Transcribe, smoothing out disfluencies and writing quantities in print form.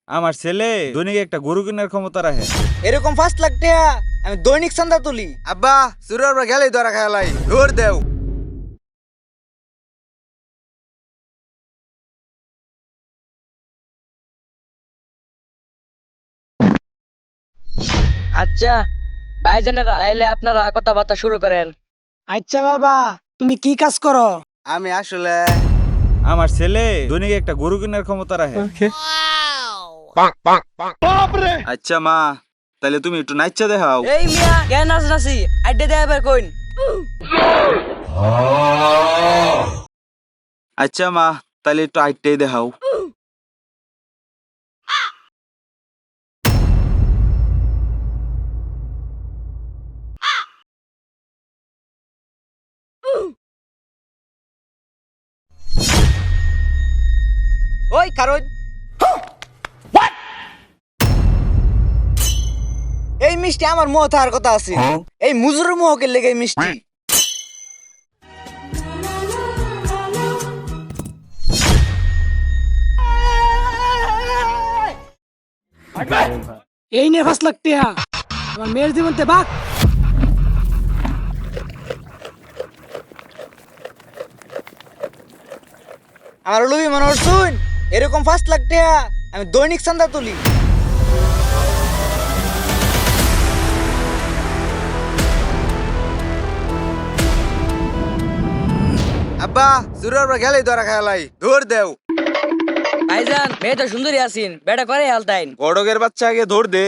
আমার ছেলে দৈনিক একটা গরু কেনার ক্ষমতা রাখে। এরকম 5 লাখ টাকা আমি দৈনিক চান্দা তুলি। আব্বা সুরের পর গেলেই ধরা খেলাই দৌড় দেও। আচ্ছা, ভাইজানেরা এলে আপনারা কথাবার্তা শুরু করেন। আচ্ছা বাবা, তুমি কি কাজ করো? আমি আসলে আমার ছেলে দৈনিক একটা গরু কেনার ক্ষমতা রাখে। আচ্ছা মা, তাহলে তুমি একটু নাইচা দেখাও। এই মিয়া কেন নাচ নাচি আড্ডে দেয়া বের কইন। আচ্ছা মা, তাহলে একটু আইটাই দেখাও। ওই কারণ এই মিষ্টি আমার মুহ থাকার কথা আছে। এই মুজুরের মুহকে লেগে এই মিষ্টি। এই নে 5 লাখ টাকা, আমার মেয়ের জীবনতে বাক। আমার লুবি মনে শুন, এরকম 5 লাখ টাকা আমি দৈনিক চান্দা তুলি। আব্বা সুরের পর গেলেই ধরা খেলাই দৌড় দেও। ভাইজান মেয়ে তো সুন্দরী আছেন, বেটা করে হালতাইন। গড়কের বাচ্চা আগে ধর দে।